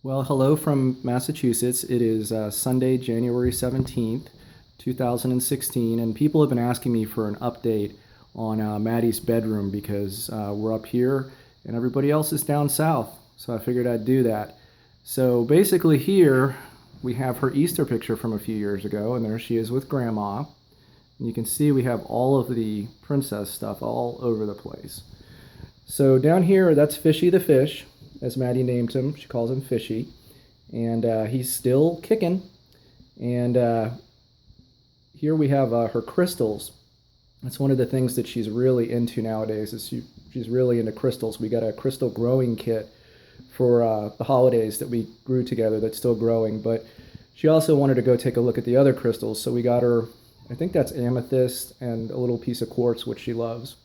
Well, hello from Massachusetts. It is Sunday, January 17th, 2016, and people have been asking me for an update on Maddie's bedroom because we're up here and everybody else is down south. So I figured I'd do that. So basically, here we have her Easter picture from a few years ago, and there she is with Grandma. And you can see we have all of the princess stuff all over the place. So down here, that's Fishy the fish, as Maddie named him. She calls him Fishy, and he's still kicking. And here we have her crystals. That's one of the things that she's really into nowadays. She's really into crystals. We got a crystal growing kit for the holidays that we grew together that's still growing. But she also wanted to go take a look at the other crystals, so we got her. I think that's amethyst and a little piece of quartz, which she loves.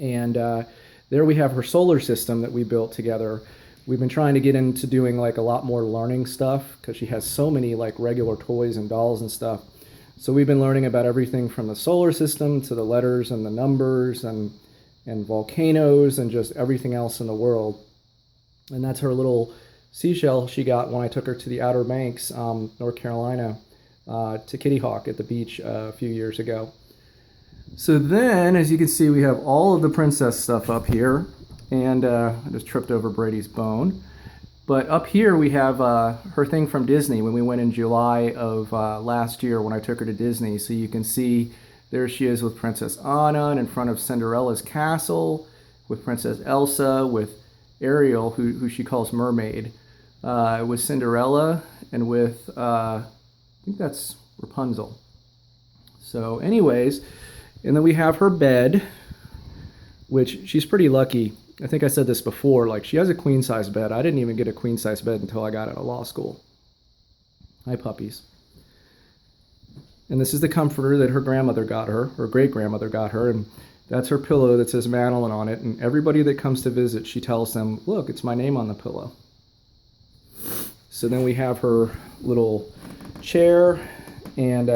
And there we have her solar system that we built together. We've been trying to get into doing like a lot more learning stuff because she has so many like regular toys and dolls and stuff. So we've been learning about everything from the solar system to the letters and the numbers and volcanoes and just everything else in the world. And that's her little seashell she got when I took her to the Outer Banks, North Carolina, to Kitty Hawk at the beach a few years ago. So then, as you can see, we have all of the princess stuff up here, and I just tripped over Brady's bone. But up here we have her thing from Disney when we went in July of last year when I took her to Disney. So you can see there she is with Princess Anna in front of Cinderella's castle, with Princess Elsa, with Ariel, who she calls Mermaid, with Cinderella, and with, I think that's Rapunzel. So anyways, and then we have her bed, which she's pretty lucky. I think I said this before, like she has a queen size bed. I didn't even get a queen size bed until I got out of law school. Hi, puppies. And this is the comforter that her grandmother got her great grandmother got her. And that's her pillow that says Madeline on it. And everybody that comes to visit, she tells them, look, it's my name on the pillow. So then we have her little chair, and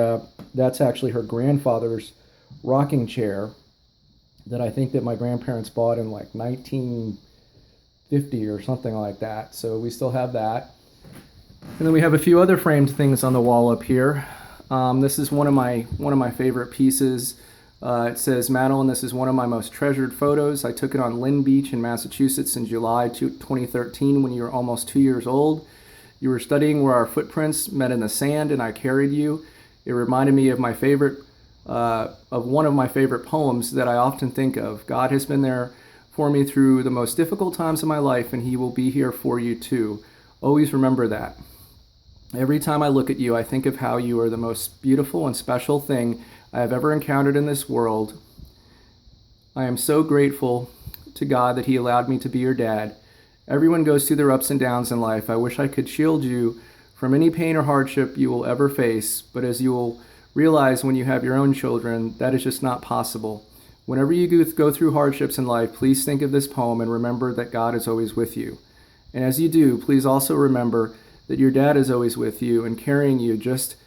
that's actually her grandfather's rocking chair that I think that my grandparents bought in like 1950 or something like that. So we still have that. And then we have a few other framed things on the wall up here. This is one of my favorite pieces. It says, Madeline, this is one of my most treasured photos. I took it on Lynn Beach in Massachusetts in July 2013 when you were almost 2 years old. You were studying where our footprints met in the sand, and I carried you. It reminded me of one of my favorite poems that I often think of. God has been there for me through the most difficult times of my life, and he will be here for you too. Always remember that. Every time I look at you, I think of how you are the most beautiful and special thing I have ever encountered in this world. I am so grateful to God that he allowed me to be your dad. Everyone goes through their ups and downs in life. I wish I could shield you from any pain or hardship you will ever face, but as you will realize when you have your own children, that is just not possible. Whenever you go through hardships in life, please think of this poem and remember that God is always with you. And as you do, please also remember that your dad is always with you and carrying you just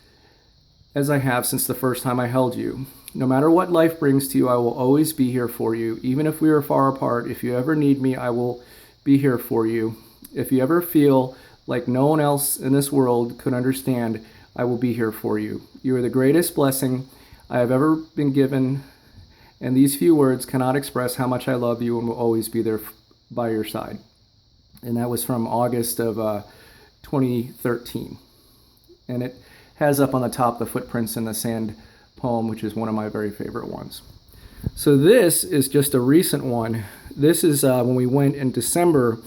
as I have since the first time I held you. No matter what life brings to you, I will always be here for you. Even if we are far apart, if you ever need me, I will be here for you. If you ever feel like no one else in this world could understand, I will be here for you. You are the greatest blessing I have ever been given, and these few words cannot express how much I love you and will always be there by your side. And that was from August of 2013. And it has up on the top the Footprints in the Sand poem, which is one of my very favorite ones. So this is just a recent one. This is when we went in December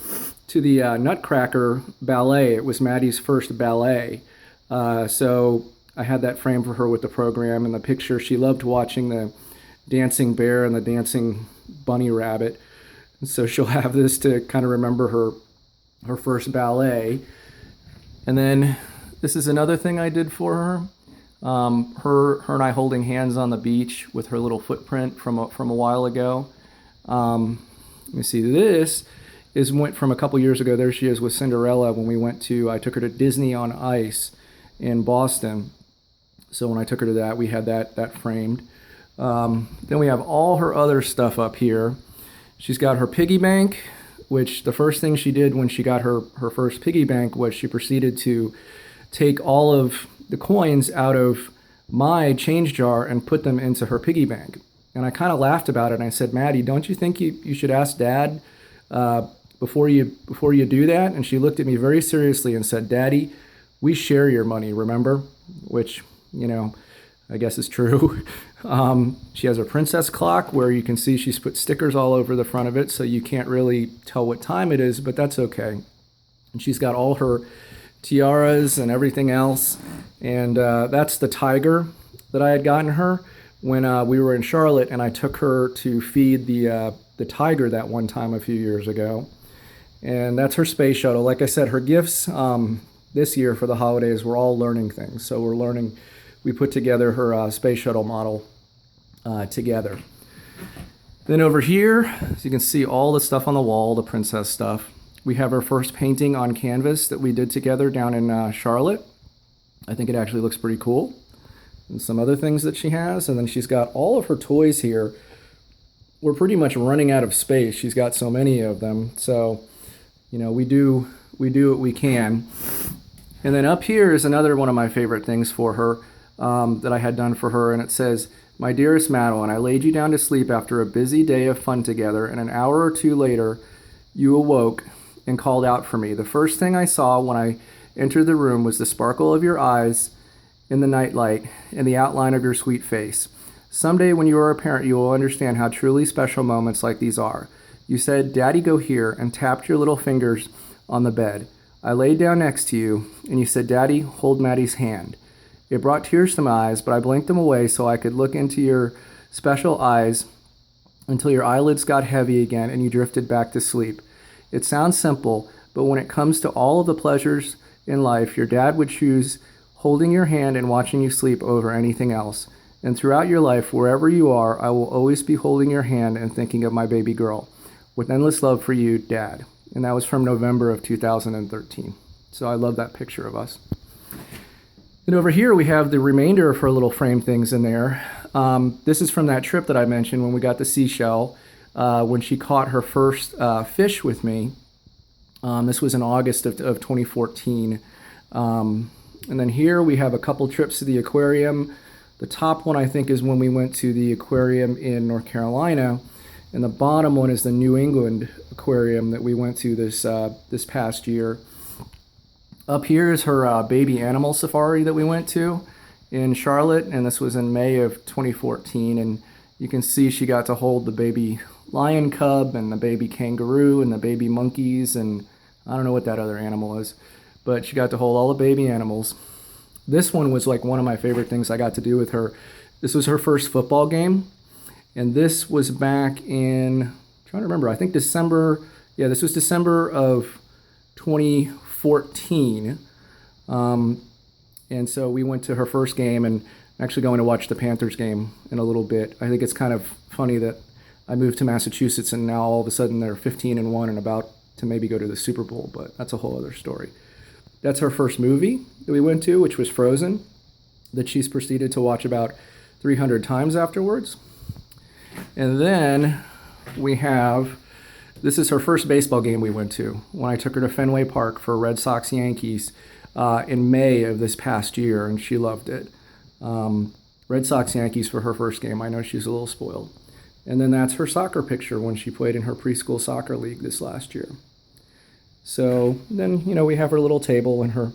to the Nutcracker Ballet. It was Maddie's first ballet. So I had that framed for her with the program and the picture. She loved watching the dancing bear and the dancing bunny rabbit. And so she'll have this to kind of remember her first ballet. And then this is another thing I did for her. Her and I holding hands on the beach with her little footprint from a while ago. Let me see. This went from a couple years ago. There she is with Cinderella when I took her to Disney on Ice in Boston. So when I took her to that, we had that framed. Then we have all her other stuff up here. She's got her piggy bank which the first thing she did when she got her first piggy bank was she proceeded to take all of the coins out of my change jar and put them into her piggy bank. And I kind of laughed about it. And I said, Maddie, don't you think you should ask Dad before you do that? And she looked at me very seriously and said, Daddy, we share your money, remember? Which, I guess is true. She has a princess clock where you can see she's put stickers all over the front of it, so you can't really tell what time it is, but that's okay. And she's got all her tiaras and everything else. And that's the tiger that I had gotten her when we were in Charlotte, and I took her to feed the tiger that one time a few years ago. And that's her space shuttle. Like I said, her gifts this year for the holidays were all learning things. So we put together her space shuttle model together. Then over here, as you can see all the stuff on the wall, the princess stuff. We have our first painting on canvas that we did together down in Charlotte. I think it actually looks pretty cool. And some other things that she has. And then she's got all of her toys here. We're pretty much running out of space. She's got so many of them. So, we do what we can. And then up here is another one of my favorite things for her that I had done for her. And it says, My dearest Madeline, I laid you down to sleep after a busy day of fun together. And an hour or two later, you awoke and called out for me. The first thing I saw when I entered the room was the sparkle of your eyes in the nightlight and the outline of your sweet face. Someday when you are a parent, you will understand how truly special moments like these are. You said, Daddy, go here, and tapped your little fingers on the bed. I laid down next to you, and you said, Daddy, hold Maddie's hand. It brought tears to my eyes, but I blinked them away so I could look into your special eyes until your eyelids got heavy again and you drifted back to sleep. It sounds simple, but when it comes to all of the pleasures in life, your dad would choose holding your hand and watching you sleep over anything else. And throughout your life, wherever you are, I will always be holding your hand and thinking of my baby girl. With endless love for you, Dad. And that was from November of 2013. So I love that picture of us. And over here we have the remainder of her little frame things in there. This is from that trip that I mentioned when we got the seashell, when she caught her first fish with me. This was in August of 2014. And then here we have a couple trips to the aquarium. The top one I think is when we went to the aquarium in North Carolina. And the bottom one is the New England aquarium that we went to this past year. Up here is her baby animal safari that we went to in Charlotte, and this was in May of 2014. And you can see she got to hold the baby lion cub and the baby kangaroo and the baby monkeys, and I don't know what that other animal is, but she got to hold all the baby animals. This one was like one of my favorite things I got to do with her. This was her first football game, and this was back in, I'm trying to remember, I think December, yeah, this was December of 2014. And so we went to her first game, and I'm actually going to watch the Panthers game in a little bit. I think it's kind of funny that I moved to Massachusetts and now all of a sudden they're 15-1 and about to maybe go to the Super Bowl, but that's a whole other story. That's her first movie that we went to, which was Frozen, that she's proceeded to watch about 300 times afterwards. And then we have, this is her first baseball game we went to when I took her to Fenway Park for Red Sox Yankees in May of this past year, and she loved it. Red Sox Yankees for her first game. I know she's a little spoiled. And then that's her soccer picture when she played in her preschool soccer league this last year. So then, we have her little table and her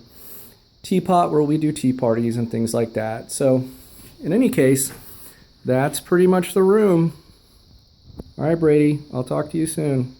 teapot where we do tea parties and things like that. So in any case, that's pretty much the room. All right, Brady, I'll talk to you soon.